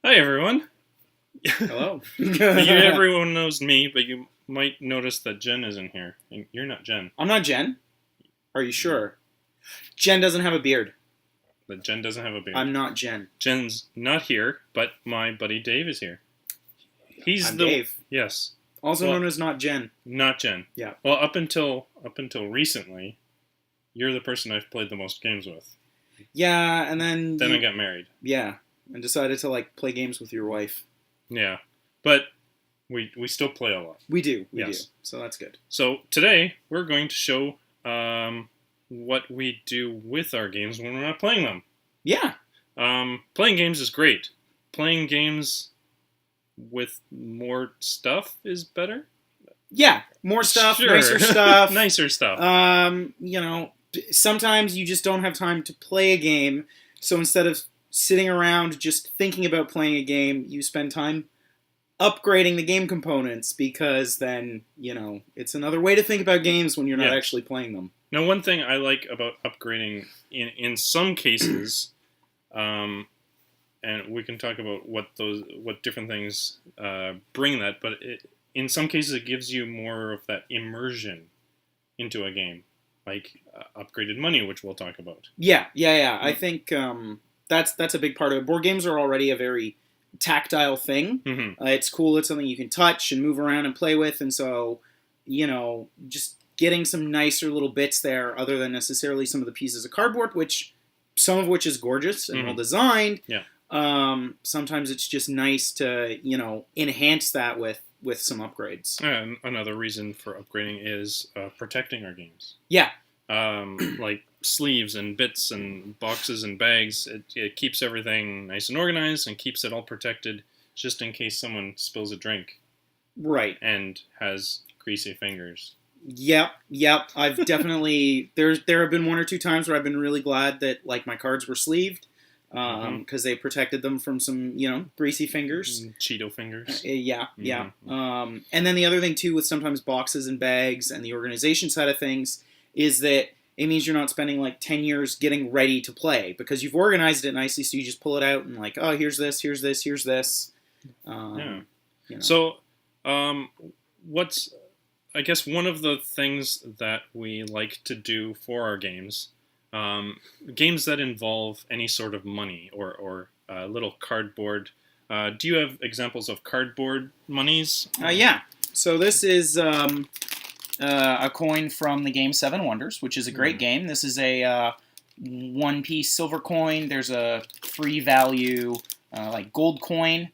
Hi, everyone. Hello. Everyone knows me, but you might notice that Jen isn't here. And you're not Jen. I'm not Jen. Are you sure? Jen doesn't have a beard. But Jen doesn't have a beard. I'm not Jen. Jen's not here, but my buddy Dave is here. I'm Dave. Yes. Also known as not Jen. Not Jen. Yeah. Well, up until recently, you're the person I've played the most games with. Yeah, and then I got married. Yeah, and decided to play games with your wife. Yeah, but we still play a lot. We do. We Yes. do. So that's good. So today we're going to show what we do with our games when we're not playing them. Yeah. Playing games is great. Playing games with more stuff is better. Yeah, more stuff, Sure. nicer stuff. Nicer stuff. Sometimes you just don't have time to play a game, so instead of sitting around just thinking about playing a game, you spend time upgrading the game components because then, it's another way to think about games when you're not actually playing them. Now, one thing I like about upgrading in some cases, and we can talk about what different things bring that, but in some cases it gives you more of that immersion into a game, like upgraded money, which we'll talk about. Yeah. I think that's a big part of it. Board games are already a very tactile thing. Mm-hmm. It's cool. It's something you can touch and move around and play with, and so, just getting some nicer little bits there other than necessarily some of the pieces of cardboard, some of which is gorgeous and well designed. Yeah. Sometimes it's just nice to, enhance that with some upgrades. And another reason for upgrading is protecting our games. Yeah. Like sleeves and bits and boxes and bags. It keeps everything nice and organized and keeps it all protected just in case someone spills a drink. Right. And has greasy fingers. Yep. I've definitely there have been one or two times where I've been really glad that my cards were sleeved because they protected them from some greasy fingers, Cheeto fingers. Yeah. And then the other thing too with sometimes boxes and bags and the organization side of things is that it means you're not spending 10 years getting ready to play because you've organized it nicely, so you just pull it out and here's this. So, what's I guess one of the things that we like to do for our games, games that involve any sort of money or little cardboard. Do you have examples of cardboard monies? Yeah. So this is a coin from the game Seven Wonders, which is a great game. This is a one-piece silver coin. There's a free value gold coin.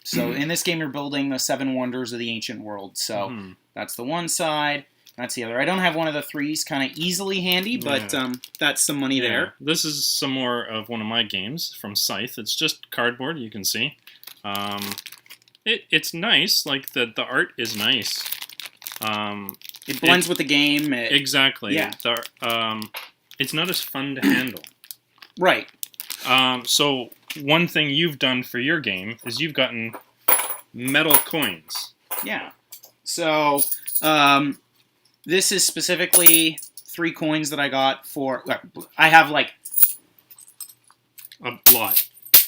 So in this game, you're building the Seven Wonders of the ancient world. So that's the one side. That's the other. I don't have one of the threes kind of easily handy, but that's some money there. This is some more of one of my games from Scythe. It's just cardboard, you can see. It's nice. The art is nice. It blends with the game. Exactly. Yeah. It's not as fun to handle. Right. So one thing you've done for your game is you've gotten metal coins. Yeah. So this is specifically 3 coins that I got for. I have A lot.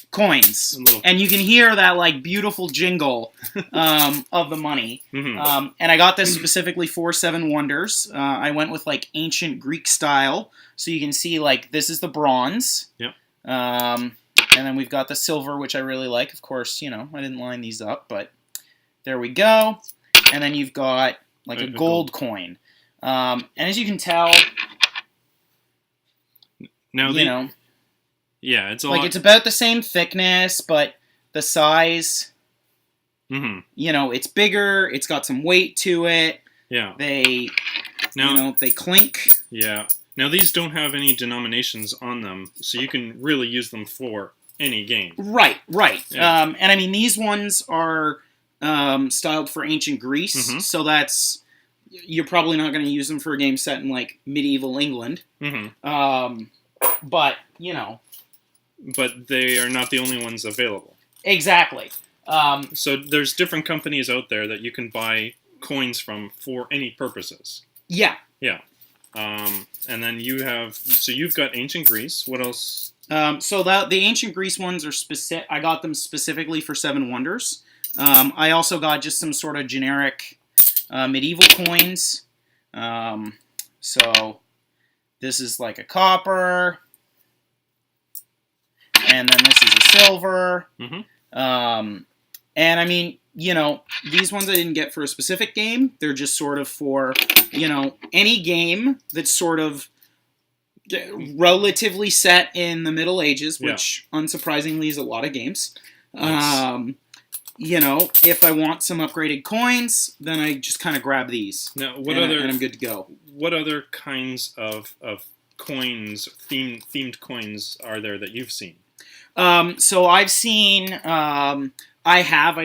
Coins, and you can hear that beautiful jingle of the money. Mm-hmm. And I got this specifically for Seven Wonders. I went with ancient Greek style, so you can see this is the bronze. Yep. And then we've got the silver, which I really like. Of course, I didn't line these up, but there we go. And then you've got a gold coin. And as you can tell, now yeah, it's it's about the same thickness, but the size, it's bigger. It's got some weight to it. Yeah. They clink. Yeah. Now these don't have any denominations on them, so you can really use them for any game. Right. Yeah. And I mean, these ones are styled for ancient Greece, so you're probably not going to use them for a game set in medieval England. But But they are not the only ones available. Exactly. So there's different companies out there that you can buy coins from for any purposes. Yeah. Yeah. And then you've got ancient Greece. What else So the ancient Greece ones are specific. I got them specifically for Seven Wonders. I also got just some sort of generic medieval coins. So this is like a copper, and then this is a silver. And I mean, these ones I didn't get for a specific game. They're just sort of for, any game that's sort of relatively set in the Middle Ages, which unsurprisingly is a lot of games. Nice. If I want some upgraded coins, then I just kind of grab these. Now, and I'm good to go. What other kinds of coins, themed coins, are there that you've seen? So I've seen. I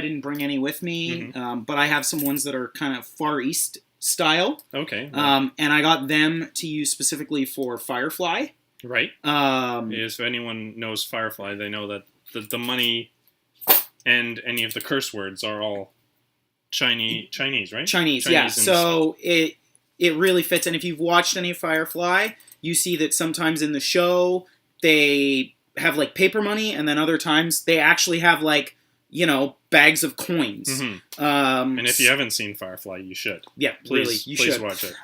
didn't bring any with me, but I have some ones that are kind of Far East style. Okay. And I got them to use specifically for Firefly. Right. If anyone knows Firefly, they know that the money and any of the curse words are all Chinese, right? Chinese, yeah. So it really fits. And if you've watched any of Firefly, you see that sometimes in the show they have like paper money, and then other times they actually have like, bags of coins. And if you haven't seen Firefly, you should. Yeah, please should watch it.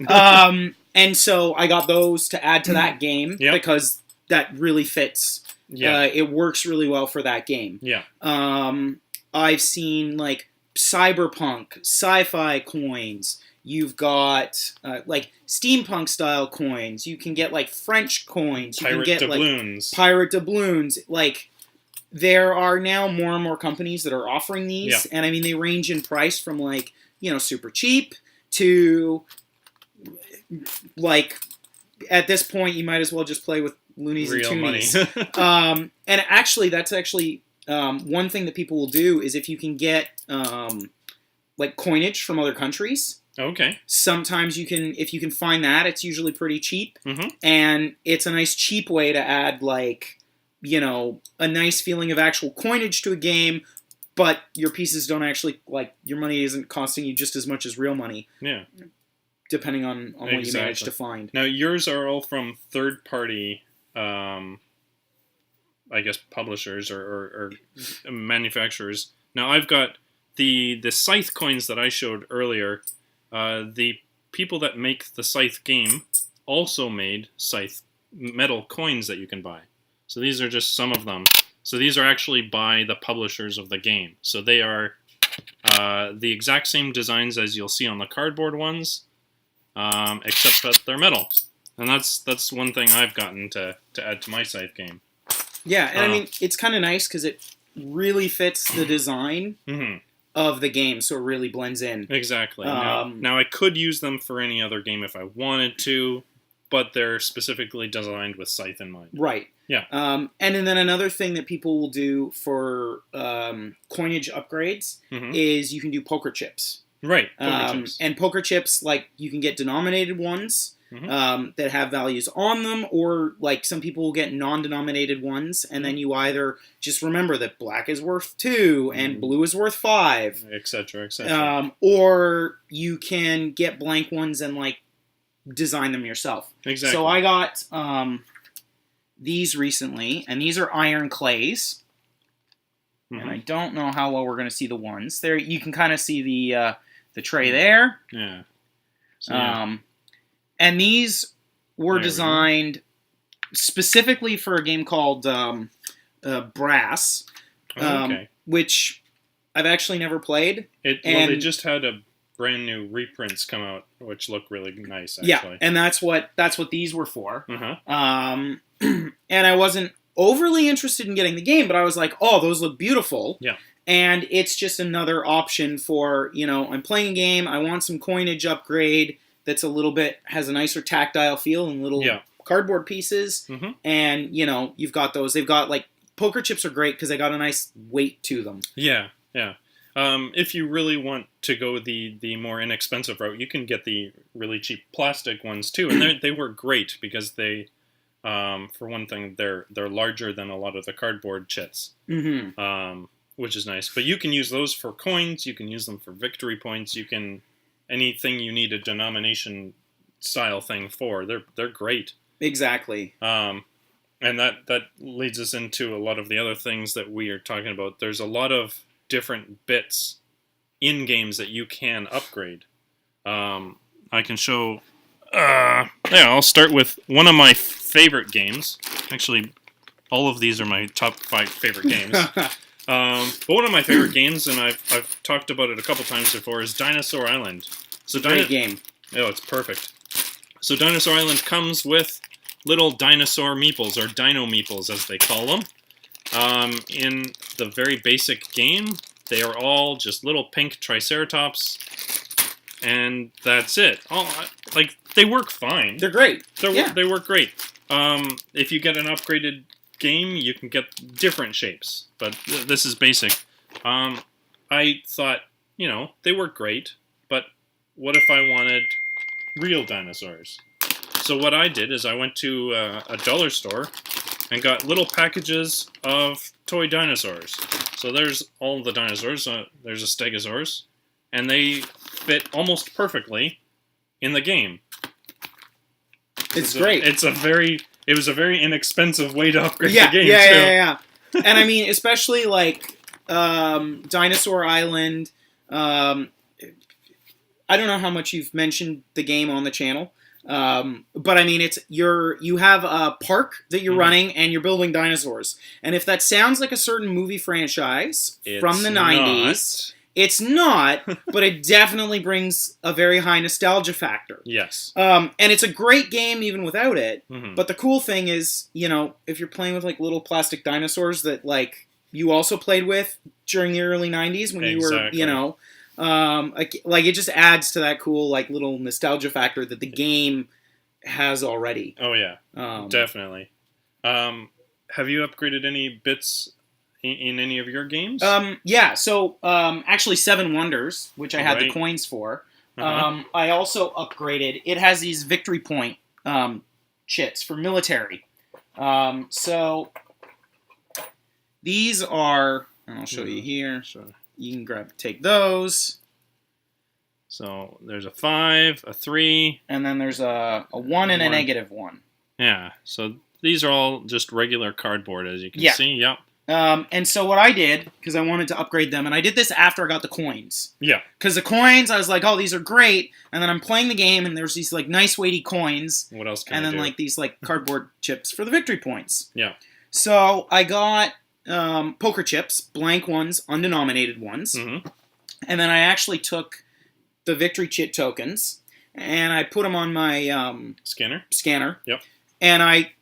And so I got those to add to that game because that really fits. Yeah, it works really well for that game. Yeah. I've seen like cyberpunk, sci-fi coins. You've got like steampunk style coins. You can get like French coins. You can get doubloons. Like pirate doubloons. Like there are now more and more companies that are offering these, and I mean they range in price from like super cheap to like at this point you might as well just play with loonies Real and toonies. Money. And actually, that's actually one thing that people will do is if you can get like coinage from other countries. Okay. Sometimes if you can find that, it's usually pretty cheap, and it's a nice cheap way to add like a nice feeling of actual coinage to a game, but your pieces don't actually like your money isn't costing you just as much as real money. Yeah. Depending on what you manage to find. Now yours are all from third party. I guess publishers or manufacturers. Now I've got the Scythe coins that I showed earlier. The people that make the Scythe game also made Scythe metal coins that you can buy. So these are just some of them. So these are actually by the publishers of the game. So they are the exact same designs as you'll see on the cardboard ones, except that they're metal. And that's one thing I've gotten to add to my Scythe game. Yeah, and I mean, it's kind of nice because it really fits the design of the game, so it really blends in. Exactly. Now, I could use them for any other game if I wanted to, but they're specifically designed with Scythe in mind. Right. Yeah. And then another thing that people will do for coinage upgrades is you can do poker chips. Right, poker chips. And poker chips, like, you can get denominated ones that have values on them, or, like, some people will get non-denominated ones, and then you either just remember that black is worth 2 and blue is worth 5. Etc., etc. Or you can get blank ones and, like, design them yourself. Exactly. So I got these recently, and these are iron clays. And I don't know how well we're going to see the ones. There, you can kind of see the tray there. Yeah. So, yeah. And these were designed specifically for a game called Brass, which I've actually never played. They just had a brand new reprints come out, which look really nice. Actually. Yeah, and that's what these were for. And I wasn't overly interested in getting the game, but I was like, oh, those look beautiful. Yeah. And it's just another option for, I'm playing a game, I want some coinage upgrade that's has a nicer tactile feel and little cardboard pieces. And, you've got those. They've got, like, poker chips are great because they got a nice weight to them. Yeah, yeah. If you really want to go the more inexpensive route, you can get the really cheap plastic ones too, and they work great because they, for one thing, they're larger than a lot of the cardboard chits, which is nice. But you can use those for coins. You can use them for victory points. You can anything you need a denomination style thing for. They're great. Exactly. And that leads us into a lot of the other things that we are talking about. There's a lot of different bits in games that you can upgrade. I can show. Yeah, I'll start with one of my favorite games. Actually, all of these are my top 5 favorite games. But one of my favorite games, and I've talked about it a couple times before, is Dinosaur Island. So Great game. Oh, it's perfect. So Dinosaur Island comes with little dinosaur meeples, or dino meeples as they call them. In the very basic game, they are all just little pink Triceratops, and that's it. Like, they work fine. They're great. They work great. If you get an upgraded game, you can get different shapes, but this is basic. I thought, they work great, but what if I wanted real dinosaurs? So what I did is I went to a dollar store and got little packages of toy dinosaurs. So there's all the dinosaurs. There's a Stegosaurus, and they fit almost perfectly in the game. It's great. It was a very inexpensive way to upgrade the game, too. Yeah. And I mean, especially like Dinosaur Island. I don't know how much you've mentioned the game on the channel, but I mean, you have a park that you're running and you're building dinosaurs. And if that sounds like a certain movie franchise from the 90s, it's not, but it definitely brings a very high nostalgia factor. Yes. And it's a great game even without it. Mm-hmm. But the cool thing is, if you're playing with like little plastic dinosaurs that like you also played with during the early 90s when you were, like it just adds to that cool like little nostalgia factor that the game has already. Oh yeah. Definitely. Have you upgraded any bits in any of your games? Yeah, so actually Seven Wonders, which I had the coins for, I also upgraded. It has these victory point chits for military. So these are, and I'll show you here. Sure. You can take those. So there's a 5, a 3. And then there's a 1 and a -1. Yeah, so these are all just regular cardboard, as you can see. Yep. And so what I did, because I wanted to upgrade them, and I did this after I got the coins. Yeah. Because the coins, I was like, oh, these are great. And then I'm playing the game, and there's these like nice weighty coins. What else can And I then do? like these like cardboard chips for the victory points. Yeah. So I got poker chips, blank ones, undenominated ones. Mm-hmm. And then I actually took the victory chit tokens, and I put them on my scanner. Yep. And I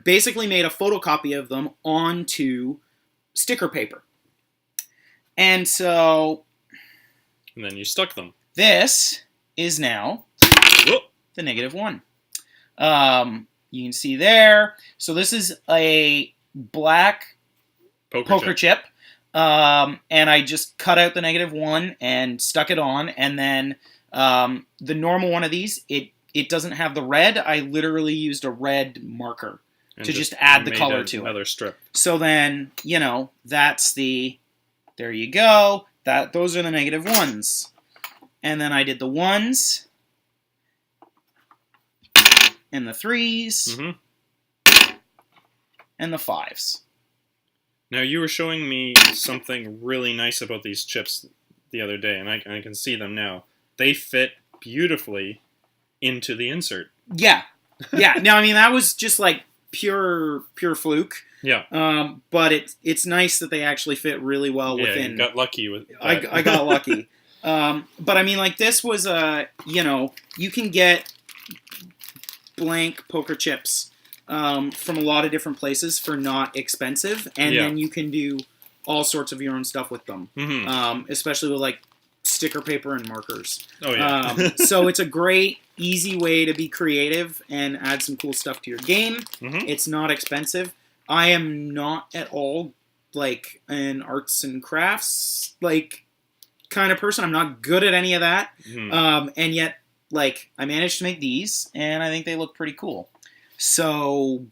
basically made a photocopy of them onto sticker paper. And so... And then you stuck them. This is now the -1. You can see there. So this is a black poker chip. And I just cut out the -1 and stuck it on. And then the normal one of these, it doesn't have the red. I literally used a red marker to just add the color to it. Another strip. So then, that's there you go. Those are the -1s. And then I did the 1s and the 3s and the 5s. Now, you were showing me something really nice about these chips the other day, and I can see them now. They fit beautifully into the insert. Yeah. Now, I mean, that was just like pure fluke. Yeah. But it's nice that they actually fit really well within. Yeah, you got lucky with that. I got lucky. But I mean, like, this was you can get blank poker chips from a lot of different places for not expensive, and then you can do all sorts of your own stuff with them, especially with like sticker paper and markers. Oh yeah. So it's a great, easy way to be creative and add some cool stuff to your game. It's not expensive. I am not at all like an arts and crafts like kind of person. I'm not good at any of that, and yet like I managed to make these, and I think they look pretty cool. So,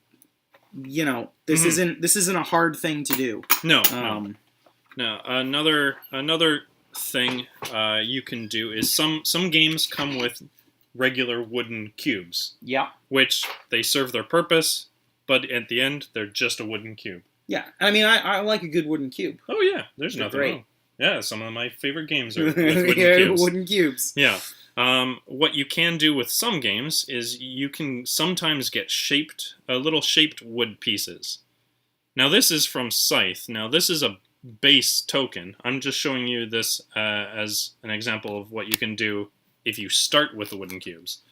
this isn't a hard thing to do. No. Another thing you can do is some games come with regular wooden cubes. Yeah. Which they serve their purpose. but at the end, they're just a wooden cube. Yeah, I mean, I like a good wooden cube. Oh yeah, there's They're nothing great. wrong. Yeah, some of my favorite games are with wooden Yeah, cubes. wooden cubes. Yeah. What you can do with some games is you can sometimes get little shaped wood pieces. Now this is from Scythe. Now this is a base token. I'm just showing you this as an example of what you can do if you start with the wooden cubes.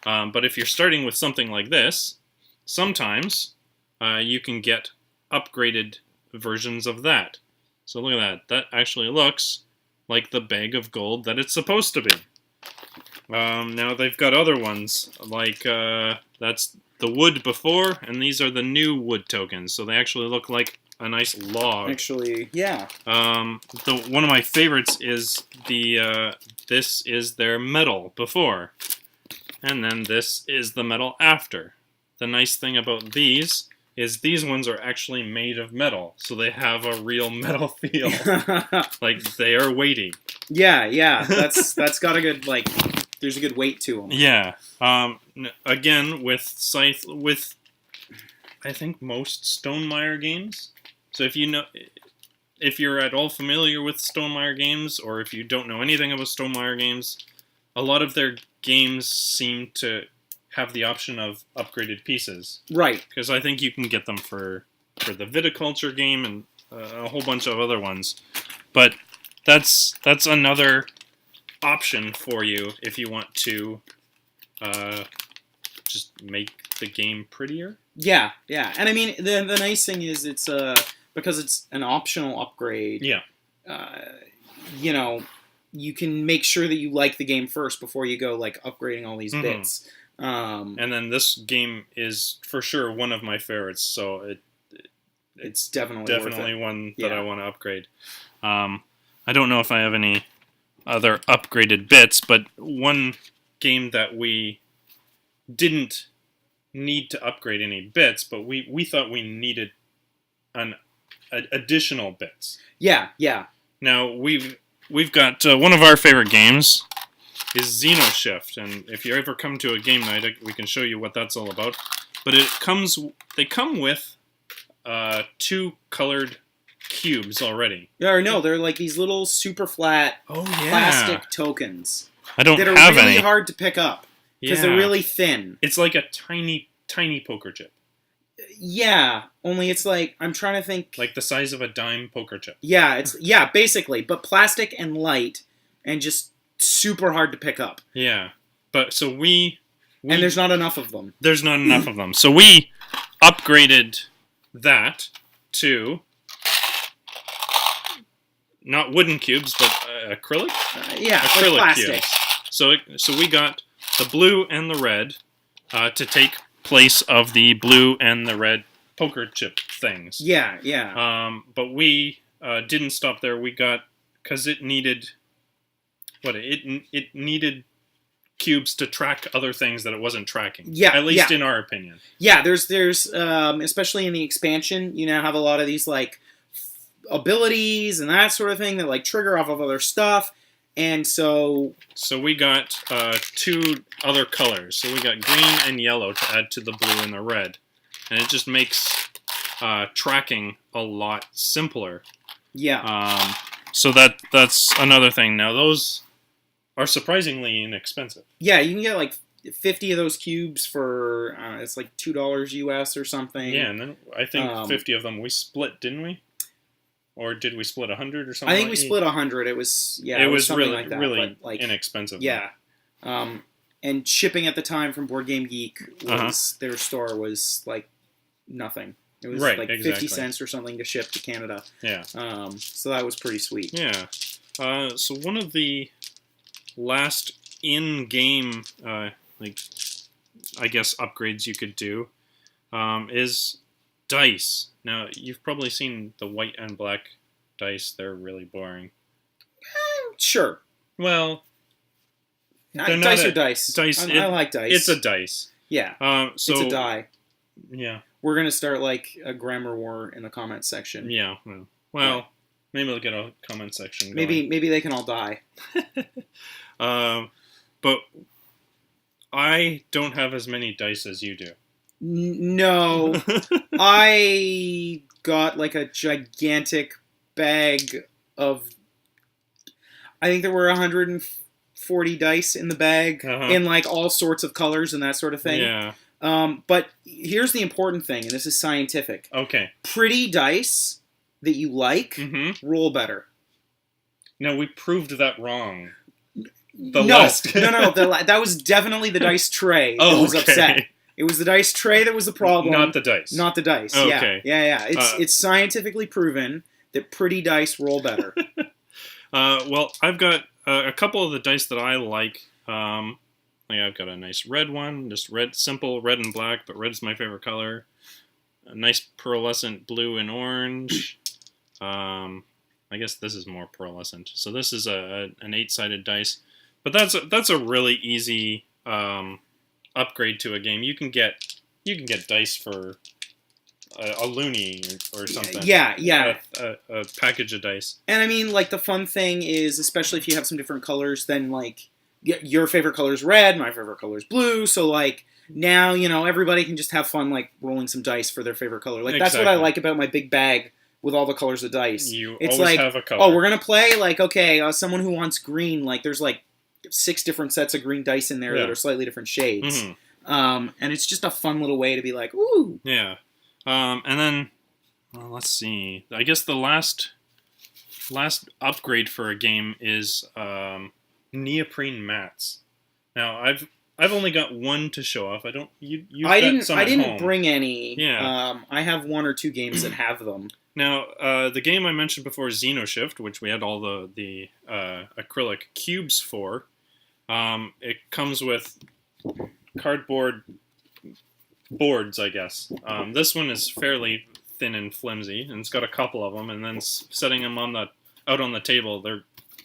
But if you're starting with something like this, sometimes you can get upgraded versions of that. So look at that. That actually looks like the bag of gold that it's supposed to be. Now they've got other ones, like that's the wood before, and these are the new wood tokens. So they actually look like a nice log. Actually, yeah. One of my favorites is this is their metal before, and then this is the metal after. The nice thing about these is these ones are actually made of metal, so they have a real metal feel. Like they are weighty. Yeah. That's got a good there's a good weight to them. Yeah. Again, with Scythe, with I think most Stonemaier games. So if you're at all familiar with Stonemaier games, or if you don't know anything about Stonemaier games, a lot of their games seem to have the option of upgraded pieces. Right. Because I think you can get them for the Viticulture game and a whole bunch of other ones. But that's another option for you if you want to just make the game prettier. Yeah. And I mean, the nice thing is it's because it's an optional upgrade. Yeah. You can make sure that you like the game first before you go upgrading all these bits. And then this game is for sure one of my favorites, so it's definitely worth it. one that I want to upgrade. I don't know if I have any other upgraded bits, but one game that we didn't need to upgrade any bits, but we thought we needed additional bits. Yeah. Now we've got one of our favorite games is Xenoshift, and if you ever come to a game night, we can show you what that's all about. But they come with 2 colored cubes already. Yeah, or no, they're like these little super flat plastic tokens. I don't that are have really any. hard to pick up because they're really thin. It's like a tiny poker chip. Yeah, only it's I'm trying to think. Like the size of a dime poker chip. Yeah, basically, but plastic and light and just super hard to pick up. Yeah, but so we and there's not enough of them. There's not enough of them, so we upgraded that to not wooden cubes, but acrylic. Acrylic plastic. cubes. So we got the blue and the red to take place of the blue and the red poker chip things. Yeah. But we didn't stop there. We got because it needed it needed cubes to track other things that it wasn't tracking. Yeah, at least in our opinion. Yeah, there's especially in the expansion, you now have a lot of these abilities and that sort of thing that trigger off of other stuff, and so we got 2 other colors. So we got green and yellow to add to the blue and the red, and it just makes tracking a lot simpler. Yeah. So that's another thing. Now those are surprisingly inexpensive. Yeah, you can get 50 of those cubes for it's $2 US or something. Yeah, and then I think 50 of them we split, didn't we? Or did we split 100 or something? I think we split 100. It was it was something really like that, really but, inexpensive. Yeah. And shipping at the time from Board Game Geek was their store was nothing. It was exactly. 50 cents or something to ship to Canada. Yeah. So that was pretty sweet. Yeah. So one of the last in-game, I guess, upgrades you could do is dice. Now, you've probably seen the white and black dice. They're really boring. Sure. Well, dice are dice. Dice. I like dice. It's a dice. Yeah. So it's a die. Yeah. We're going to start a grammar war in the comments section. Yeah. Well, maybe we'll get a comment section going. Maybe they can all die. But I don't have as many dice as you do. No, I got like a gigantic bag of. I think there were 140 dice in the bag Uh-huh. in like all sorts of colors and that sort of thing. Yeah. But here's the important thing, and this is scientific. Okay. Pretty dice that you like roll better. No, we proved that wrong. No, last. no. That was definitely the dice tray that was upset. It was the dice tray that was the problem. Not the dice. Not the dice. Okay. Yeah. It's scientifically proven that pretty dice roll better. Well, I've got a couple of the dice that I like. I've got a nice red one, just red, simple red and black, but red's my favorite color. A nice pearlescent blue and orange. I guess this is more pearlescent. So this is an 8-sided dice, but that's a really easy upgrade to a game. You can get dice for a loonie or something. Yeah. A package of dice. And I mean, like, the fun thing is, especially if you have some different colors, then, like, your favorite color is red, my favorite color is blue, so, like, now, everybody can just have fun, like, rolling some dice for their favorite color. Like, that's what I like about my big bag with all the colors of dice. It's always have a color. Oh, we're going to play? Like, okay, someone who wants green, like, there's, like, 6 different sets of green dice in there that are slightly different shades. And it's just a fun little way to be like, ooh. Yeah. And then, let's see. I guess the last upgrade for a game is neoprene mats. Now, I've only got one to show off. I didn't bring any. Yeah. I have 1 or 2 games that have them. Now, the game I mentioned before, Xenoshift, which we had all the acrylic cubes for, it comes with cardboard boards, I guess. This one is fairly thin and flimsy, and it's got a couple of them. And then setting them out on the table,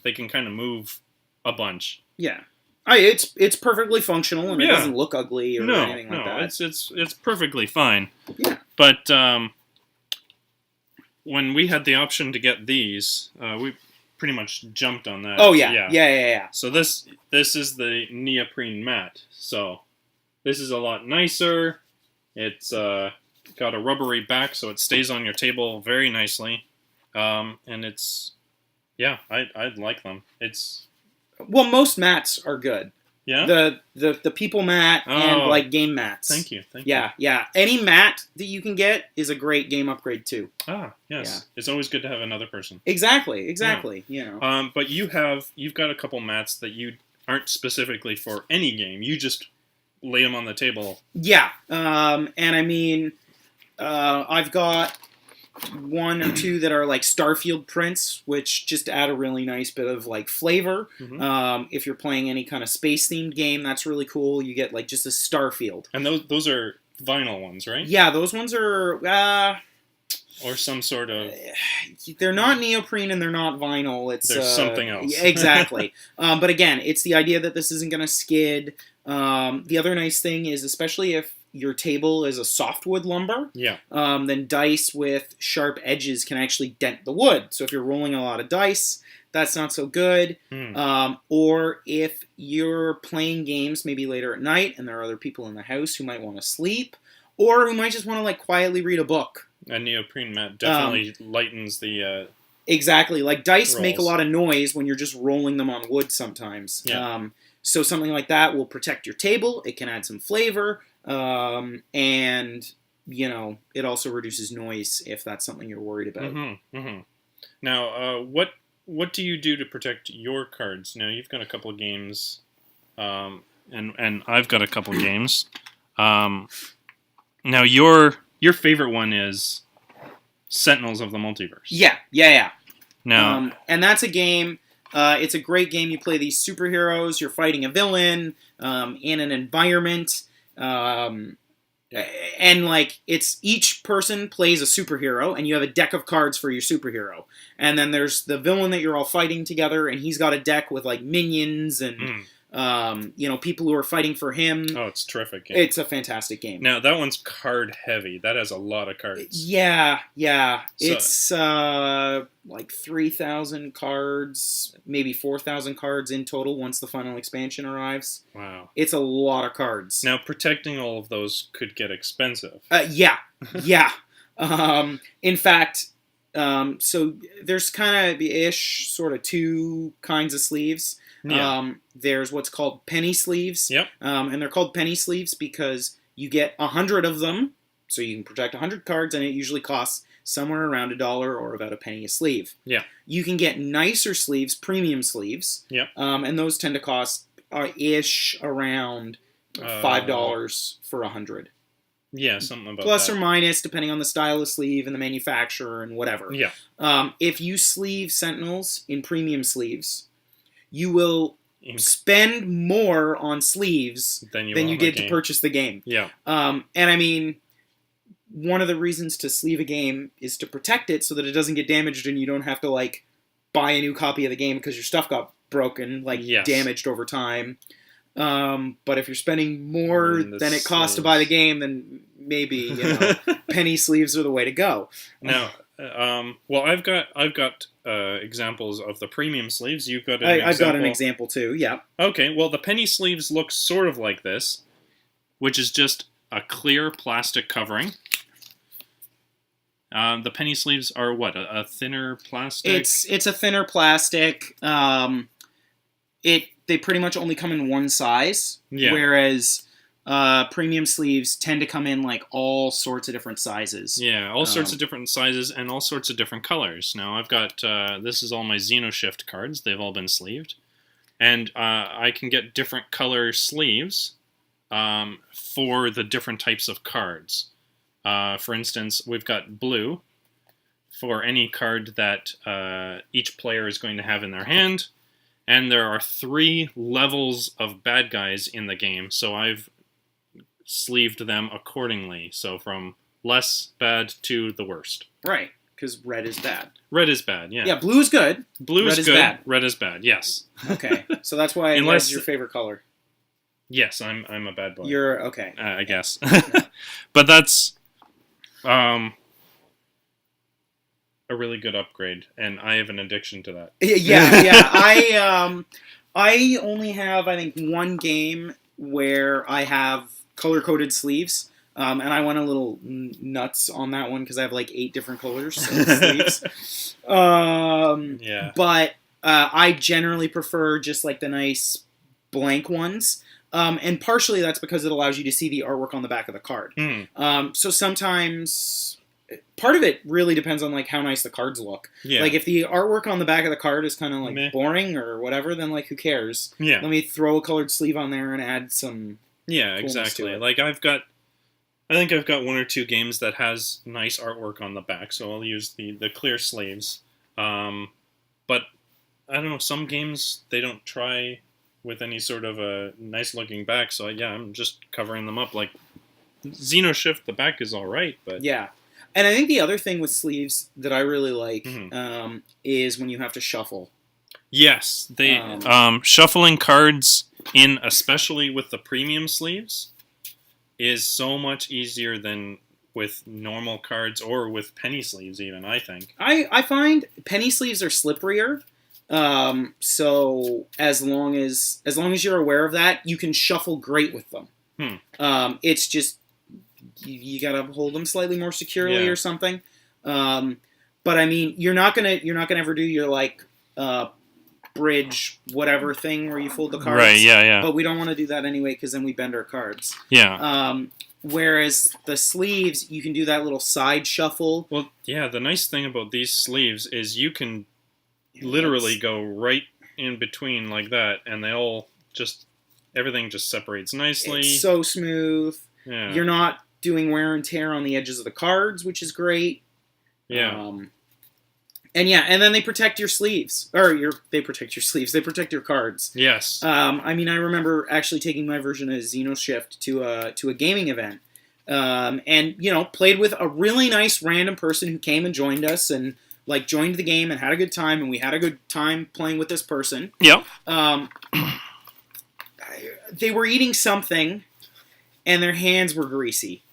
they can kind of move a bunch. Yeah, it's perfectly functional, and it doesn't look ugly or anything like that. It's perfectly fine. Yeah, but when we had the option to get these, we pretty much jumped on that. Oh yeah. So this is the neoprene mat. So this is a lot nicer. It's got a rubbery back, so it stays on your table very nicely. And it's, I like them. Well, most mats are good. Yeah. The people mat and like game mats. Thank you. Yeah. Any mat that you can get is a great game upgrade too. Ah, yes. Yeah. It's always good to have another person. Exactly. Yeah. But you've got a couple mats that you aren't specifically for any game. You just lay them on the table. Yeah. And I mean, I've got 1 or 2 that are like Starfield prints, which just add a really nice bit of like flavor. If you're playing any kind of space themed game, that's really cool. You get like just a Starfield. And those are vinyl ones, right? Yeah, those ones are or some sort of. They're not neoprene and they're not vinyl. There's something else. Exactly. But again, it's the idea that this isn't going to skid. The other nice thing is, especially if your table is a softwood lumber, then dice with sharp edges can actually dent the wood. So if you're rolling a lot of dice, that's not so good. Or if you're playing games maybe later at night and there are other people in the house who might want to sleep, or who might just want to like quietly read a book. A neoprene mat definitely lightens the... Exactly. Like dice rolls. make a lot of noise when you're just rolling them on wood sometimes. Yeah. So something like that will protect your table. It can add some flavor. And, it also reduces noise if that's something you're worried about. Now, what do you do to protect your cards? Now, you've got a couple of games, and I've got a couple of games. Now, your favorite one is Sentinels of the Multiverse. Yeah. Now, and that's a game... it's a great game. You play these superheroes. You're fighting a villain in an environment. And like it's each person plays a superhero, and you have a deck of cards for your superhero. And then there's the villain that you're all fighting together, and he's got a deck with like minions and People who are fighting for him. Oh, it's terrific game. It's a fantastic game. Now, that one's card heavy. That has a lot of cards. Yeah. So- It's like 3,000 cards, maybe 4,000 cards in total once the final expansion arrives. Wow. It's a lot of cards. Now, protecting all of those could get expensive. Yeah. In fact, so there's kind of ish sort of two kinds of sleeves. Yeah. There's what's called penny sleeves. Yep. And they're called penny sleeves because you get 100 of them, so you can protect 100 cards, and it usually costs somewhere around $1 or about a penny a sleeve. Yeah. You can get nicer sleeves, premium sleeves. Yep. And those tend to cost ish around $5 for 100. Yeah, something about Plus that. or minus, depending on the style of sleeve and the manufacturer and whatever. Yeah. If you sleeve Sentinels in premium sleeves, you will Ink spend more on sleeves than than will you on the did to game. purchase the game. Yeah. And I mean, one of the reasons to sleeve a game is to protect it so that it doesn't get damaged and you don't have to, like, buy a new copy of the game because your stuff got broken, like, Yes. damaged over time. But if you're spending more And the than it costs to buy the game, then maybe, penny sleeves are the way to go. Now, well, I've got examples of the premium sleeves. You've got an example. I've got an example too. Yeah. Okay, well, the penny sleeves look sort of like this, which is just a clear plastic covering. The penny sleeves are what? A thinner plastic? It's a thinner plastic. They pretty much only come in one size. Yeah. Whereas premium sleeves tend to come in like all sorts of different sizes. Yeah, all sorts of different sizes and all sorts of different colors. Now, I've got, this is all my Xenoshift cards. They've all been sleeved. And I can get different color sleeves for the different types of cards. For instance, we've got blue for any card that each player is going to have in their hand. And there are 3 levels of bad guys in the game, so I've sleeved them accordingly. So from less bad to the worst. Right, because red is bad. Red is bad, yeah. Yeah, blue is good. Blue red is is good, bad. red is bad, yes. Okay, so that's why Unless- red's your favorite color. Yes, I'm a bad boy. You're okay. I guess. But that's a really good upgrade, and I have an addiction to that. Yeah. I only have, I think, one game where I have color-coded sleeves, and I went a little nuts on that one because I have like 8 different colors of sleeves. Yeah. But I generally prefer just like the nice blank ones. And partially that's because it allows you to see the artwork on the back of the card. So sometimes part of it really depends on like how nice the cards look. Yeah. Like if the artwork on the back of the card is kind of like Meh. boring or whatever, then like who cares? Yeah. Let me throw a colored sleeve on there and add some. Yeah, coolness exactly. to it. Like I think I've got 1 or 2 games that has nice artwork on the back, so I'll use the clear sleeves. But I don't know, some games they don't try with any sort of a nice looking back, so yeah, I'm just covering them up. Like Xenoshift, the back is all right, but Yeah. And I think the other thing with sleeves that I really like Mhm. is when you have to shuffle. yes, they shuffling cards in, especially with the premium sleeves, is so much easier than with normal cards or with penny sleeves even, I think. I find penny sleeves are slipperier. So as long as you're aware of that, you can shuffle great with them. It's just you gotta hold them slightly more securely Yeah. or something. But I mean, you're not gonna ever do your like bridge whatever thing where you fold the cards. Right, yeah. But we don't want to do that anyway because then we bend our cards. Yeah. Whereas the sleeves, you can do that little side shuffle. Well, yeah, the nice thing about these sleeves is you can literally go right in between like that, and they all just, everything just separates nicely. It's so smooth. Yeah. You're not doing wear and tear on the edges of the cards, which is great. Yeah. And then they protect your sleeves. They protect your sleeves. They protect your cards. Yes. I mean, I remember actually taking my version of Xenoshift to a gaming event. And, played with a really nice random person who came and joined us and, like, joined the game and had a good time. And we had a good time playing with this person. Yep. they were eating something, and their hands were greasy.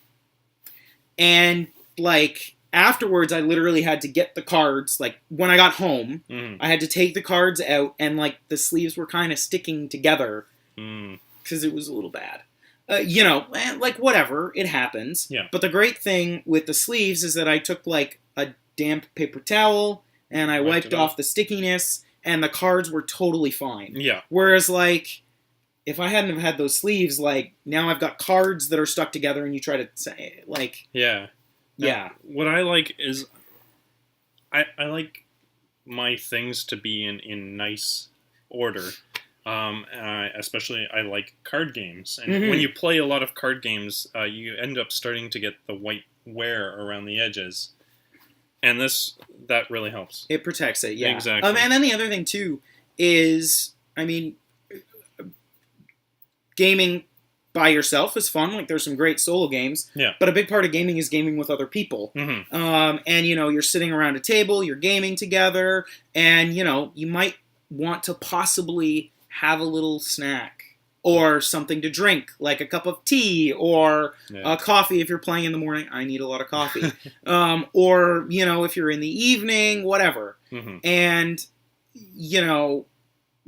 And, like, afterwards, I literally had to get the cards. Like, when I got home, I had to take the cards out, and, like, the sleeves were kind of sticking together because it was a little bad. Like, whatever, it happens. Yeah. But the great thing with the sleeves is that I took, like, a damp paper towel, and I wiped off the stickiness, and the cards were totally fine. Yeah. Whereas, like, if I hadn't have had those sleeves, like, now I've got cards that are stuck together, and you try to say, like... Yeah. Yeah. What I like is... I like my things to be in nice order. Especially, I like card games. And when you play a lot of card games, you end up starting to get the white wear around the edges. And that really helps. It protects it, yeah. Exactly. And then the other thing, too, is, I mean, gaming by yourself is fun. Like, there's some great solo games. Yeah. But a big part of gaming is gaming with other people. And, you're sitting around a table, you're gaming together, and, you might want to possibly have a little snack. Or something to drink, like a cup of tea, or a coffee if you're playing in the morning. I need a lot of coffee. Or, if you're in the evening, whatever. And,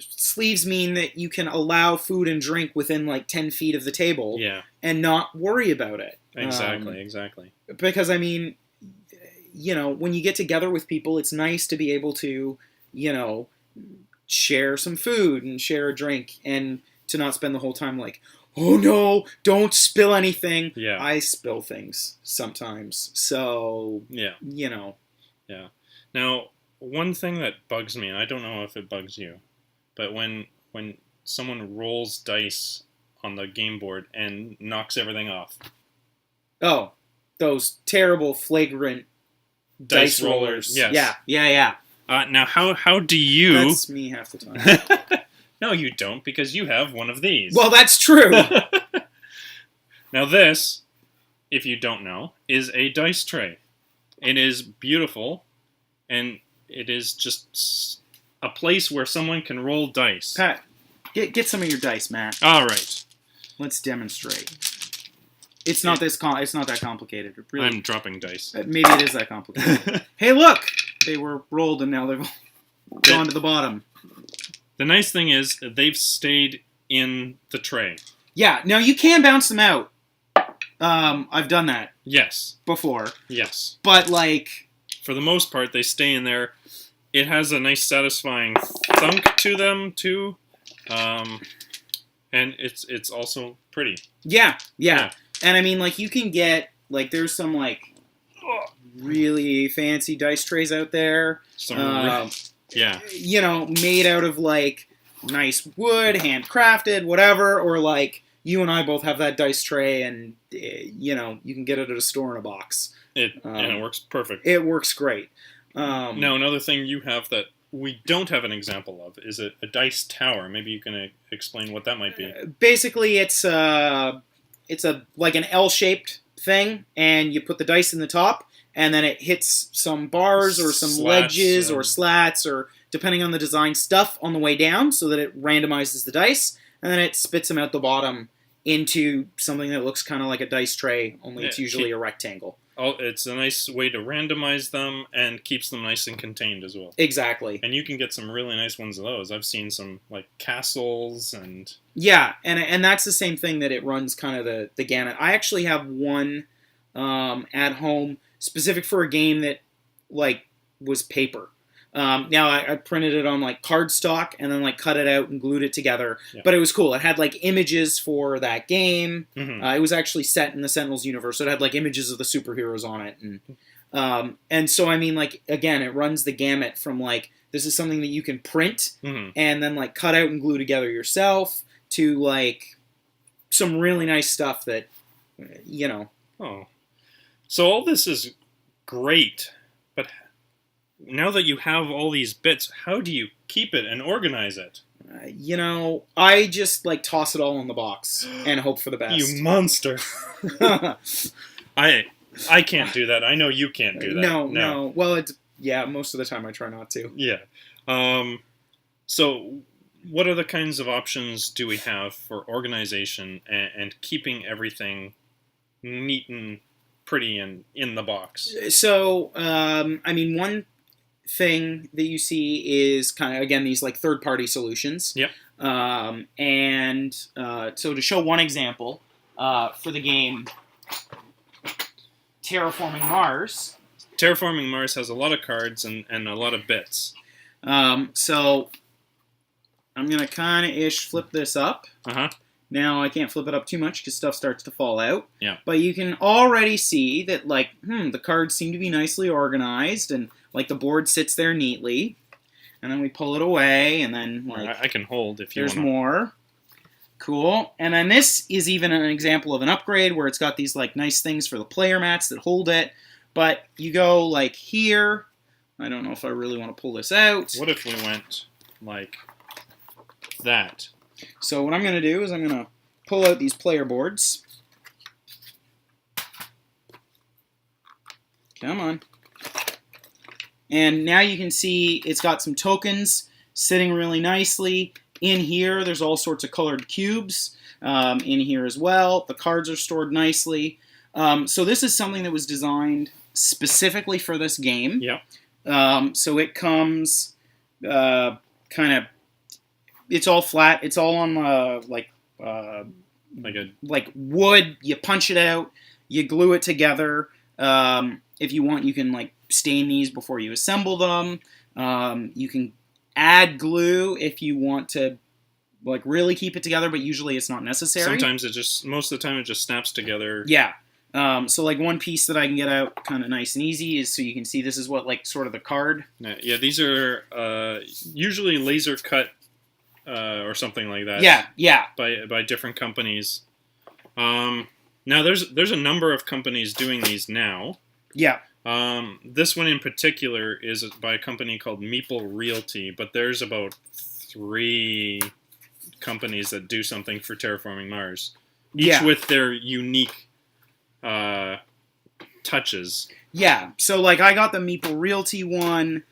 sleeves mean that you can allow food and drink within, like, 10 feet of the table. Yeah. And not worry about it. Exactly. Because, I mean, when you get together with people, it's nice to be able to, share some food and share a drink and... to not spend the whole time like, oh no, don't spill anything. Yeah. I spill things sometimes. So, Yeah. Yeah. Now, one thing that bugs me, and I don't know if it bugs you, but when someone rolls dice on the game board and knocks everything off. Oh, those terrible, flagrant dice rollers. Yes. Yeah. Now, how do you... That's me half the time. No, you don't, because you have one of these. Well, that's true. Now this, if you don't know, is a dice tray. It is beautiful, and it is just a place where someone can roll dice. Pat, get some of your dice, Matt. All right. Let's demonstrate. It's not that complicated. Really. I'm dropping dice. Maybe it is that complicated. Hey, look! They were rolled, and now they've gone to the bottom. The nice thing is, they've stayed in the tray. Yeah, now you can bounce them out. I've done that. Yes. Before. Yes. But, like... for the most part, they stay in there. It has a nice, satisfying thunk to them, too. And it's also pretty. Yeah. And, I mean, like, you can get... like, there's some, like, really fancy dice trays out there. Yeah. Made out of, like, nice wood, handcrafted, whatever, or, like, you and I both have that dice tray, and, you can get it at a store in a box. And it works perfect. It works great. Now, another thing you have that we don't have an example of is a dice tower. Maybe you can explain what that might be. Basically, it's like an L-shaped thing, and you put the dice in the top, and then it hits some bars or some ledges or slats or, depending on the design, stuff on the way down so that it randomizes the dice, and then it spits them out the bottom into something that looks kind of like a dice tray, only it's usually a rectangle. It's a nice way to randomize them and keeps them nice and contained as well. Exactly. And you can get some really nice ones of those. I've seen some, like, castles and... Yeah, and that's the same thing that it runs kind of the gamut. I actually have one at home specific for a game that, like, was paper. Now, I printed it on, like, cardstock and then, like, cut it out and glued it together. Yeah. But it was cool. It had, like, images for that game. It was actually set in the Sentinels universe, so it had, like, images of the superheroes on it. And so, I mean, like, again, it runs the gamut from, like, this is something that you can print and then, like, cut out and glue together yourself to, like, some really nice stuff that, Oh. So all this is great, but now that you have all these bits, how do you keep it and organize it? I just, like, toss it all in the box and hope for the best. You monster. I can't do that. I know you can't do that. No. Well, most of the time I try not to. Yeah. So what other kinds of options do we have for organization and keeping everything neat and pretty and in the box? So, I mean, one thing that you see is kind of, again, these like third-party solutions. Yep. So to show one example, for the game Terraforming Mars. Terraforming Mars has a lot of cards and a lot of bits. So I'm going to kind of flip this up. Uh-huh. Now, I can't flip it up too much because stuff starts to fall out. Yeah. But you can already see that, like, the cards seem to be nicely organized, and, like, the board sits there neatly. And then we pull it away, and then, like... I can hold if you want. There's more. Cool. And then this is even an example of an upgrade where it's got these, like, nice things for the player mats that hold it. But you go, like, here. I don't know if I really want to pull this out. What if we went like that? So what I'm going to do is I'm going to pull out these player boards. Come on. And now you can see it's got some tokens sitting really nicely. In here, there's all sorts of colored cubes in here as well. The cards are stored nicely. So this is something that was designed specifically for this game. Yep. So it comes kind of... It's all flat. It's all on like wood. You punch it out. You glue it together. If you want, you can like stain these before you assemble them. You can add glue if you want to like really keep it together, but usually it's not necessary. Sometimes most of the time it just snaps together. Yeah. So like one piece that I can get out kind of nice and easy is so you can see this is what like sort of the card. Yeah, these are usually laser cut. Or something like that. Yeah. By different companies. Now there's a number of companies doing these now. Yeah. This one in particular is by a company called Meeple Realty, but there's about 3 companies that do something for Terraforming Mars, each with their unique touches. Yeah. So like I got the Meeple Realty one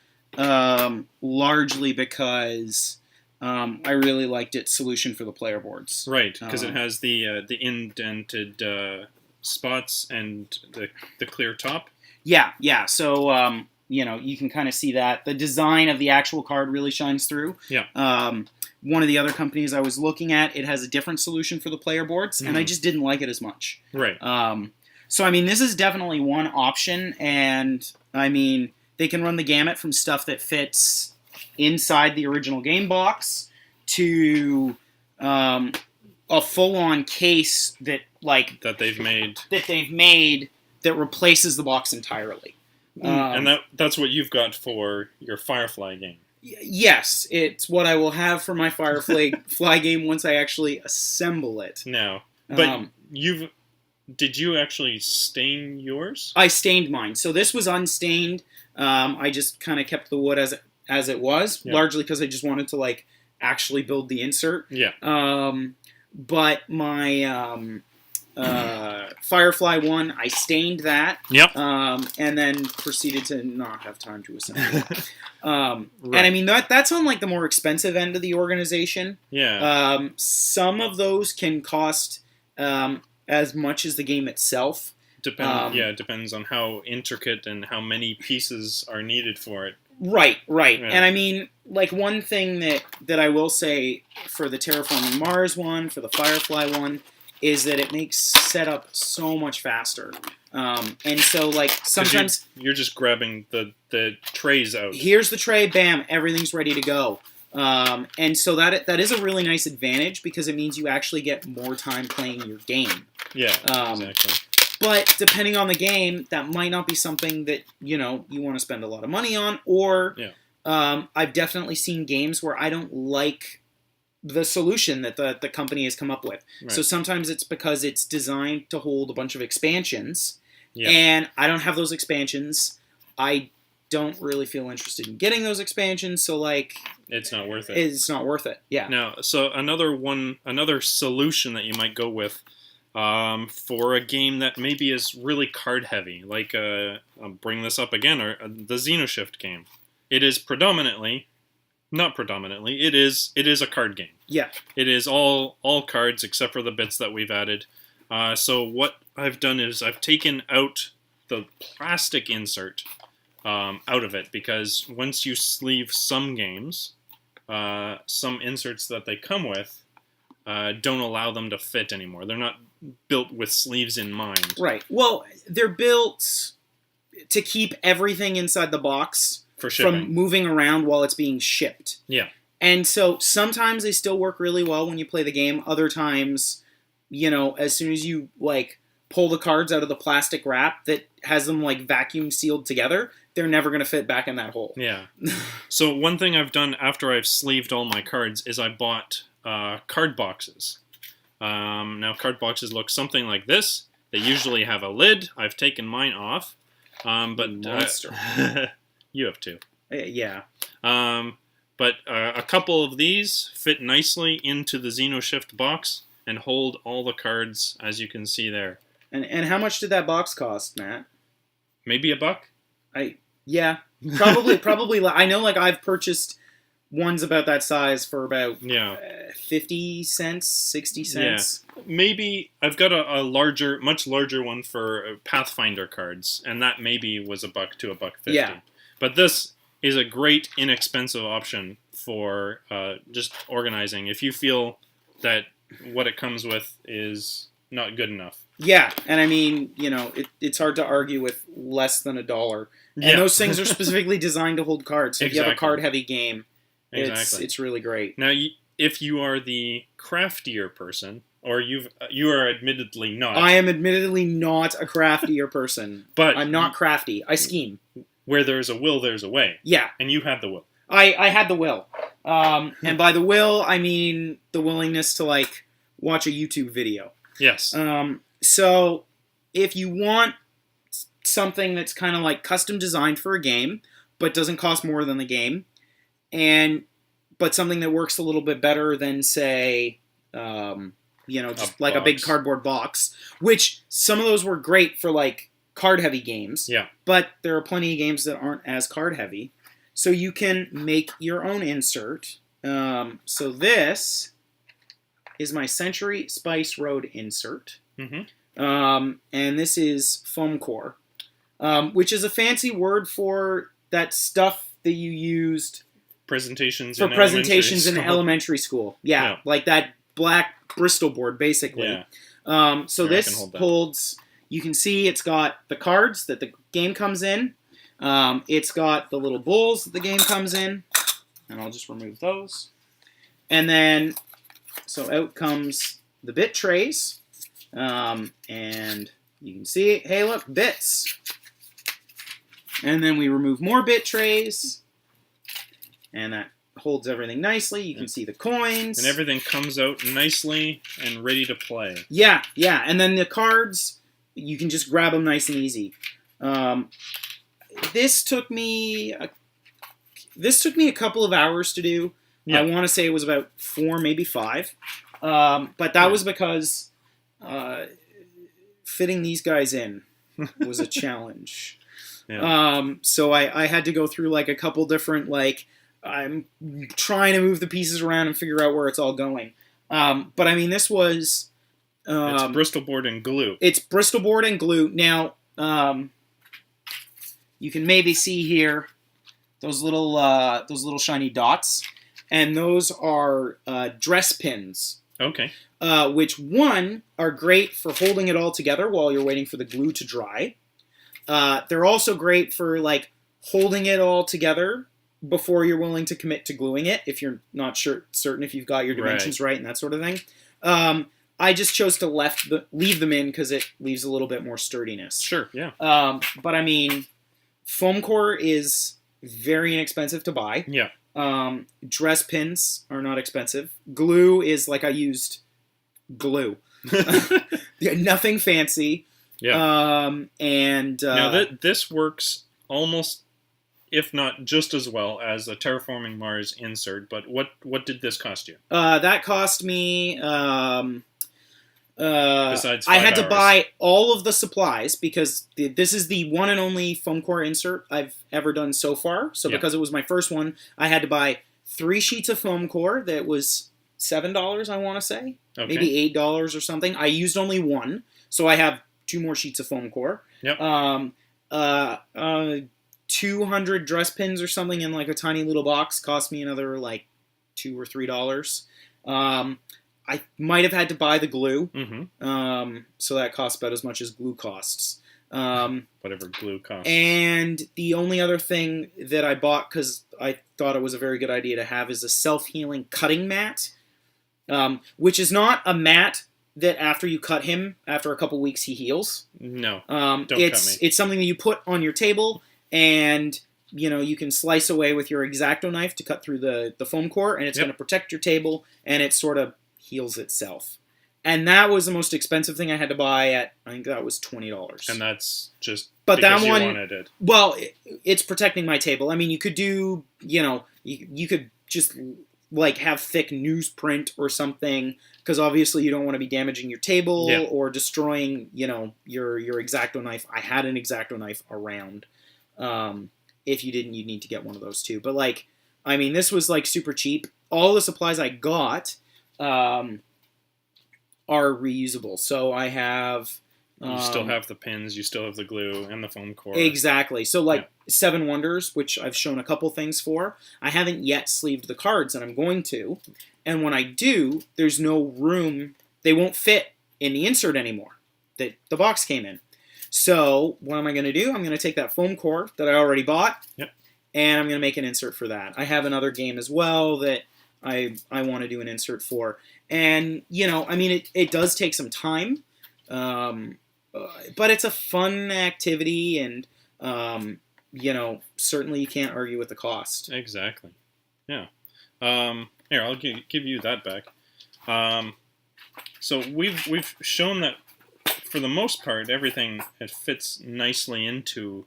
largely because. I really liked its solution for the player boards. Right, because it has the indented spots and the clear top. Yeah. So, you can kind of see that. The design of the actual card really shines through. Yeah. One of the other companies I was looking at, it has a different solution for the player boards, and I just didn't like it as much. Right. So, I mean, this is definitely one option, and, I mean, they can run the gamut from stuff that fits inside the original game box to a full-on case that they've made that replaces the box entirely. And that's what you've got for your Firefly game. Yes, it's what I will have for my Firefly game once I actually assemble it. No, but did you actually stain yours? I stained mine. So this was unstained. I just kind of kept the wood as it was, largely because I just wanted to like actually build the insert. Yeah. But my Firefly one, I stained that. Yep. And then proceeded to not have time to assemble it. Right. And I mean that's on like the more expensive end of the organization. Yeah. Some of those can cost as much as the game itself. Depends on how intricate and how many pieces are needed for it. Right. Yeah. And I mean, like one thing that I will say for the Terraforming Mars one, for the Firefly one, is that it makes setup so much faster. And so like sometimes you're just grabbing the trays out. Here's the tray, bam, everything's ready to go. And so that is a really nice advantage because it means you actually get more time playing your game. Yeah, exactly. But depending on the game, that might not be something that, you want to spend a lot of money on. Or I've definitely seen games where I don't like the solution that the company has come up with. Right. So sometimes it's because it's designed to hold a bunch of expansions. Yeah. And I don't have those expansions. I don't really feel interested in getting those expansions. So, like... It's not worth it. It's not worth it, yeah. Now, so another solution that you might go with... for a game that maybe is really card heavy, like I'll bring this up again, or the Xenoshift game. It is predominantly Not predominantly. It is a card game. Yeah. It is all cards except for the bits that we've added. So what I've done is I've taken out the plastic insert out of it, because once you sleeve some games, some inserts that they come with don't allow them to fit anymore. They're not built with sleeves in mind. Right. Well, they're built to keep everything inside the box For shipping. from moving around while it's being shipped. Yeah. And so sometimes they still work really well when you play the game. Other times, as soon as you pull the cards out of the plastic wrap that has them vacuum sealed together, they're never going to fit back in that hole. Yeah. So one thing I've done after I've sleeved all my cards is I bought card boxes. Now card boxes look something like this. They usually have a lid. I've taken mine off. But Monster. You have two. Yeah. But a couple of these fit nicely into the XenoShift box and hold all the cards, as you can see there. And how much did that box cost, Matt? Maybe $1? Yeah, probably. I know, I've purchased ones about that size for about 50 cents, 60 cents. Yeah. Maybe I've got a much larger one for Pathfinder cards, and that maybe was $1 to $1.50. Yeah. But this is a great, inexpensive option for just organizing. If you feel that what it comes with is not good enough. Yeah, and I mean, it's hard to argue with less than $1. And those things are specifically designed to hold cards. So if you have a card-heavy game, it's really great. Now, if you are the craftier person, or you are admittedly not. I am admittedly not a craftier person. But I'm not crafty. I scheme. Where there's a will, there's a way. Yeah. And you had the will. I had the will. And by the will, I mean the willingness to, watch a YouTube video. Yes. So if you want something that's kind of custom designed for a game, but doesn't cost more than the game, but something that works a little bit better than, say, just a big cardboard box, which some of those were great for card-heavy games. Yeah. But there are plenty of games that aren't as card-heavy. So you can make your own insert. So this is my Century Spice Road insert. Mm-hmm. And this is foam core, which is a fancy word for that stuff that you used presentations in elementary school. Yeah, like that black Bristol board, basically. Yeah. So this holds. You can see it's got the cards that the game comes in. It's got the little bowls that the game comes in, and I'll just remove those. And then, so out comes the bit trays. And you can see, hey look, bits. And then we remove more bit trays. And that holds everything nicely. You can see the coins. And everything comes out nicely and ready to play. Yeah. And then the cards, you can just grab them nice and easy. This took me a couple of hours to do. Yeah. I want to say it was about 4, maybe 5. But that was because fitting these guys in was a challenge. Yeah. So I had to go through a couple different I'm trying to move the pieces around and figure out where it's all going. But I mean, this was it's Bristol board and glue. It's Bristol board and glue. Now you can maybe see here those little shiny dots, and those are dress pins. Okay. Which are great for holding it all together while you're waiting for the glue to dry. They're also great for holding it all together before you're willing to commit to gluing it, if you're not certain if you've got your dimensions right and that sort of thing. I just chose to leave them in because it leaves a little bit more sturdiness. Sure, yeah. But I mean, foam core is very inexpensive to buy. Yeah. Dress pins are not expensive. Glue is I used glue. Nothing fancy. Yeah. Now this works almost, if not just as well as a Terraforming Mars insert. But what did this cost you? That cost me. Besides 5 I had hours. to buy all of the supplies because this is the one and only foam core insert I've ever done so far. So because it was my first one, I had to buy 3 sheets of foam core that was $7, I want to say. Okay. Maybe $8 or something. I used only one, so I have 2 more sheets of foam core. Yep. 200 dress pins or something in like a tiny little box cost me another like $2 or $3. I might have had to buy the glue, so that costs about as much as glue costs. Whatever glue costs. And the only other thing that I bought because I thought it was a very good idea to have is a self-healing cutting mat, which is not a mat that after you cut him, after a couple weeks, he heals. No, don't cut me. It's something that you put on your table, and you can slice away with your X-Acto knife to cut through the foam core, and it's going to protect your table, and it sort of heals itself. And that was the most expensive thing I had to buy at, I think that was $20. And that's just but because that you one, wanted it. Well, it's protecting my table. I mean, you could do, you could just like have thick newsprint or something, because obviously you don't want to be damaging your table or destroying, your X-Acto knife. I had an X-Acto knife around. If you didn't, you'd need to get one of those too. But this was like super cheap. All the supplies I got are reusable. So I have... You still have the pins, you still have the glue, and the foam core. Exactly. So, Seven Wonders, which I've shown a couple things for, I haven't yet sleeved the cards, and I'm going to. And when I do, there's no room. They won't fit in the insert anymore that the box came in. So, what am I going to do? I'm going to take that foam core that I already bought, and I'm going to make an insert for that. I have another game as well that I want to do an insert for. And, it does take some time. But it's a fun activity, and, certainly you can't argue with the cost. Exactly. Yeah. Here, I'll give you that back. So we've shown that, for the most part, everything it fits nicely into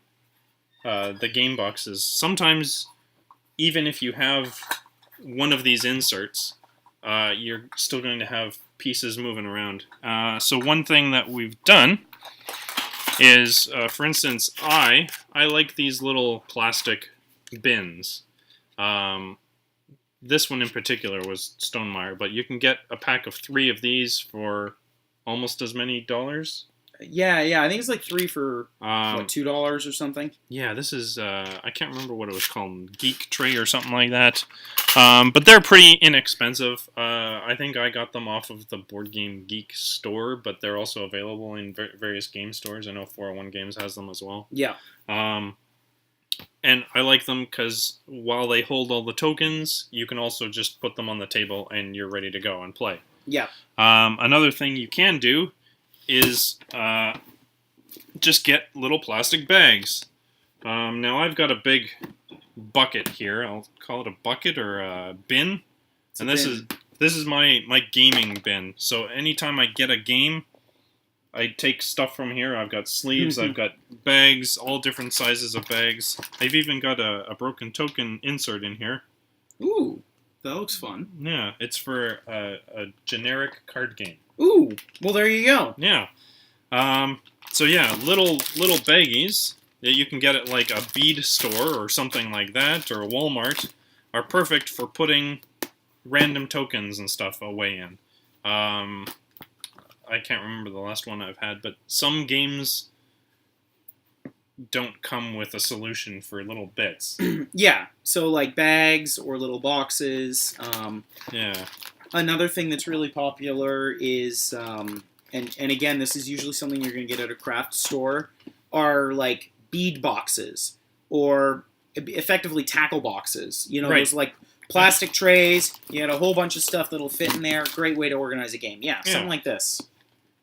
the game boxes. Sometimes, even if you have one of these inserts, you're still going to have pieces moving around. So one thing that we've done is, for instance, I like these little plastic bins. This one in particular was Stonemaier, but you can get a pack of 3 of these for almost as many dollars. Yeah, I think it's like 3 for $2 or something. Yeah, this is I can't remember what it was called, Geek Tray or something like that. But they're pretty inexpensive. I think I got them off of the Board Game Geek store, but they're also available in various game stores. I know 401 Games has them as well. Yeah. And I like them because while they hold all the tokens, you can also just put them on the table and you're ready to go and play. Yeah. Another thing you can do is just get little plastic bags. Now I've got a big bucket here. I'll call it a bucket or a bin. And this is my gaming bin. So anytime I get a game, I take stuff from here. I've got sleeves, I've got bags, all different sizes of bags. I've even got a broken token insert in here. Ooh, that looks fun. Yeah, it's for a generic card game. Ooh, well there you go. Yeah. So yeah, little baggies that you can get at like a bead store or something like that, or a Walmart, are perfect for putting random tokens and stuff away in. I can't remember the last one I've had, but some games don't come with a solution for little bits. Yeah, so like bags or little boxes. Yeah. Another thing that's really popular is, and again, this is usually something you're going to get at a craft store, are like bead boxes or effectively tackle boxes. Those like plastic trays. You had a whole bunch of stuff that'll fit in there. Great way to organize a game. Yeah, something like this.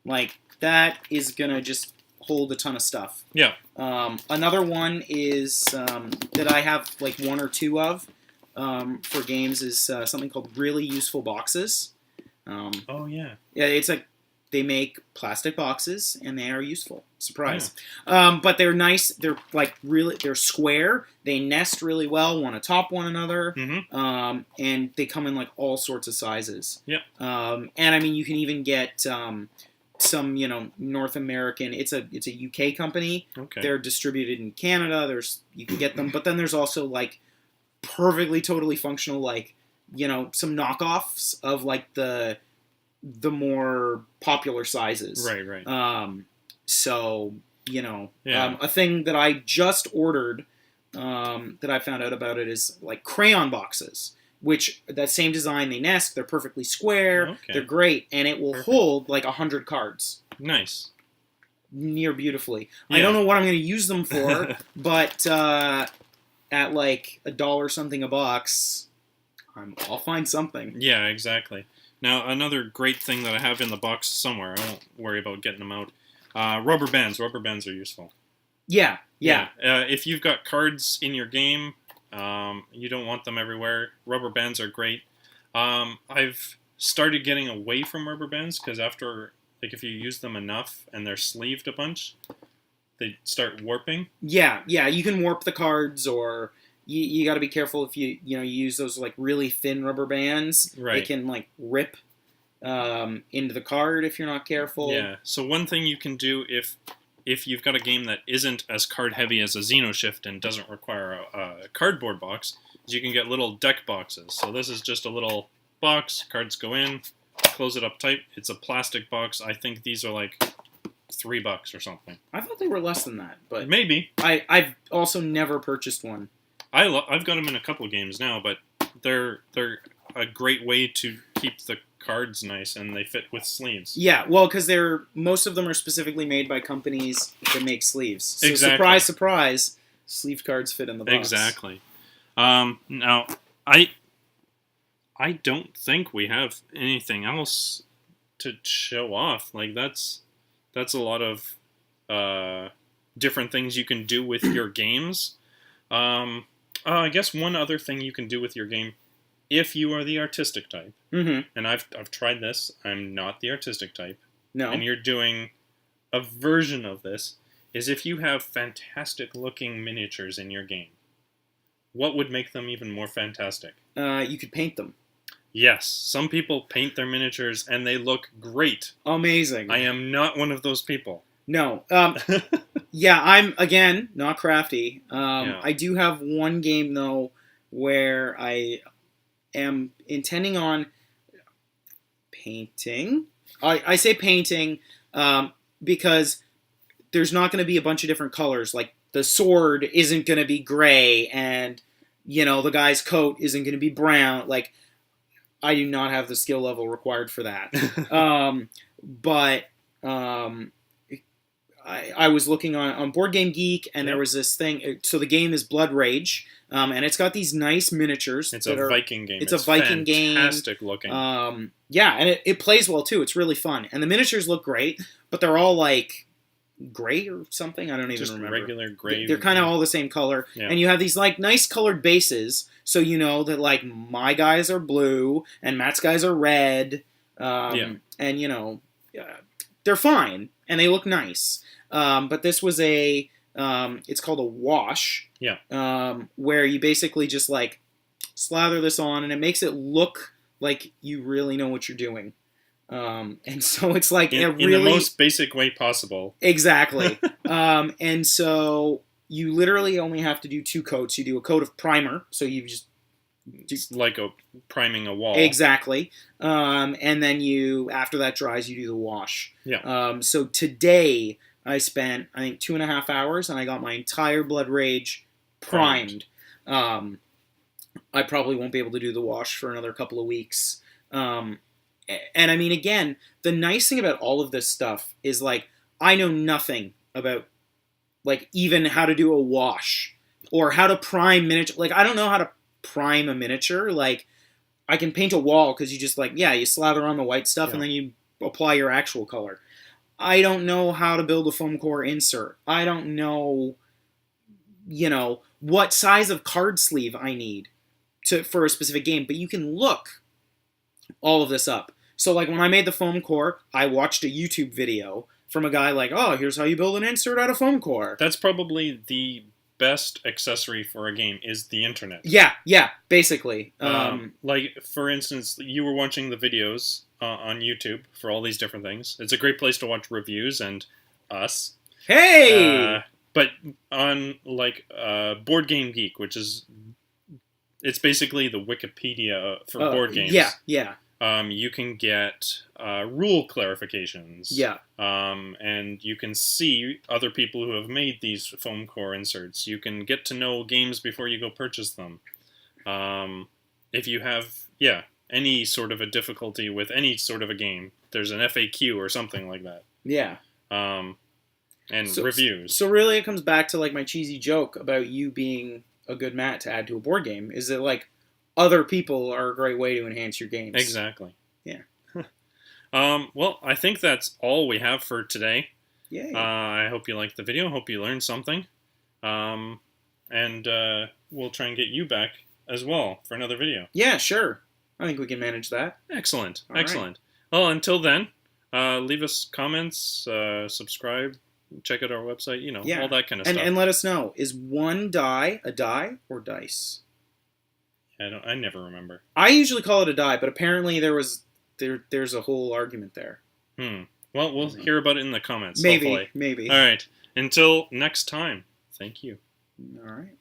Like, that is going to just hold a ton of stuff. Yeah. Another one is that I have like 1 or 2 of for games is something called Really Useful Boxes. Oh, yeah. Yeah, it's like they make plastic boxes and they are useful. Surprise. Yeah. But they're nice. They're like they're square. They nest really well, one atop one another. Mm-hmm. And they come in like all sorts of sizes. Yeah. And I mean, you can even get some, North American. It's a UK company. Okay. They're distributed in Canada. You can get them, but then there's also like perfectly, totally functional, like, some knockoffs of, like, the more popular sizes. Right. So, Yeah. a thing that I just ordered, that I found out about it, is, like, crayon boxes, which, that same design, they nest, they're perfectly square, Okay. they're great, and it will Perfect. hold, like, 100 cards. Nice. Near beautifully. Yeah. I don't know what I'm going to use them for, but at like $1 something a box, I'll find something. Yeah, exactly. Now, another great thing that I have in the box somewhere, I won't worry about getting them out. Rubber bands. Rubber bands are useful. Yeah. If you've got cards in your game, you don't want them everywhere. Rubber bands are great. I've started getting away from rubber bands because after, like, if you use them enough and they're sleeved a bunch, they start warping. Yeah, you can warp the cards, or you got to be careful if you use those, like, really thin rubber bands. Right. They can, like, rip into the card if you're not careful. Yeah. So one thing you can do if you've got a game that isn't as card heavy as a Xenoshift and doesn't require a cardboard box, is you can get little deck boxes. So this is just a little box, cards go in, close it up tight. It's a plastic box. I think these are like $3 or something. I thought they were less than that, but Maybe. I've also never purchased one. I've got them in a couple games now, but they're a great way to keep the cards nice, and they fit with sleeves. Yeah, well, because most of them are specifically made by companies that make sleeves. So Exactly. surprise, surprise, sleeved cards fit in the box. Exactly. Now, I don't think we have anything else to show off. Like, that's a lot of different things you can do with your games. I guess one other thing you can do with your game, if you are the artistic type, and I've tried this, I'm not the artistic type, No. and you're doing a version of this, is if you have fantastic looking miniatures in your game, what would make them even more fantastic? You could paint them. Yes, some people paint their miniatures and they look great. Amazing. I am not one of those people. No. Yeah, I'm, again, not crafty. Yeah. I do have one game, though, where I am intending on painting. I say painting because there's not going to be a bunch of different colors. Like, the sword isn't going to be gray, and, the guy's coat isn't going to be brown. Like, I do not have the skill level required for that. But I was looking on Board Game Geek, and there was this thing. So the game is Blood Rage, and it's got these nice miniatures. It's a Viking game. It's a Viking game. Fantastic looking. Yeah, and it plays well, too. It's really fun. And the miniatures look great, but they're all, like, gray or something. I don't even Just remember. regular gray. They're kind of all the same color. Yeah. And you have these, like, nice colored bases, so you know that, like, my guys are blue, and Matt's guys are red. And, they're fine, and they look nice. But this was it's called a wash. Yeah. Where you basically just, like, slather this on, and it makes it look like you really know what you're doing. And so it's like in the most basic way possible. Exactly. And so you literally only have to do 2 coats. You do a coat of primer, so you just It's like priming a wall. Exactly. And then after that dries, you do the wash. Yeah. So today I spent, I think, 2.5 hours, and I got my entire Blood Rage primed. I probably won't be able to do the wash for another couple of weeks. And I mean, again, the nice thing about all of this stuff is, like, I know nothing about, like, even how to do a wash or how to prime miniature. Like, I don't know how to prime a miniature. Like, I can paint a wall because you just, like, you slather on the white stuff and then you apply your actual color. I don't know how to build a foam core insert. I don't know, what size of card sleeve I need for a specific game. But you can look all of this up. So, like, when I made the foam core, I watched a YouTube video from a guy like, oh, here's how you build an insert out of foam core. That's probably the best accessory for a game is the internet. Yeah, basically. Like, for instance, you were watching the videos on YouTube for all these different things. It's a great place to watch reviews and us. Hey! But on, like, Board Game Geek, which is it's basically the Wikipedia for board games. Yeah. You can get rule clarifications. Yeah. And you can see other people who have made these foam core inserts. You can get to know games before you go purchase them. If you have, any sort of a difficulty with any sort of a game, there's an FAQ or something like that. Yeah. And reviews. So really it comes back to like my cheesy joke about you being a good mat to add to a board game, is that like other people are a great way to enhance your games. Exactly. Yeah. Well, I think that's all we have for today. Yay. I hope you liked the video. Hope you learned something. And we'll try and get you back as well for another video. Yeah, sure. I think we can manage that. Excellent. All Excellent. Right. Well, until then, leave us comments, subscribe, check out our website, all that kind of stuff. And let us know, is one die a die or dice? I never remember. I usually call it a die, but apparently there's a whole argument there. Well, we'll hear about it in the comments. Maybe, hopefully. maybe. All right. Until next time. Thank you. All right.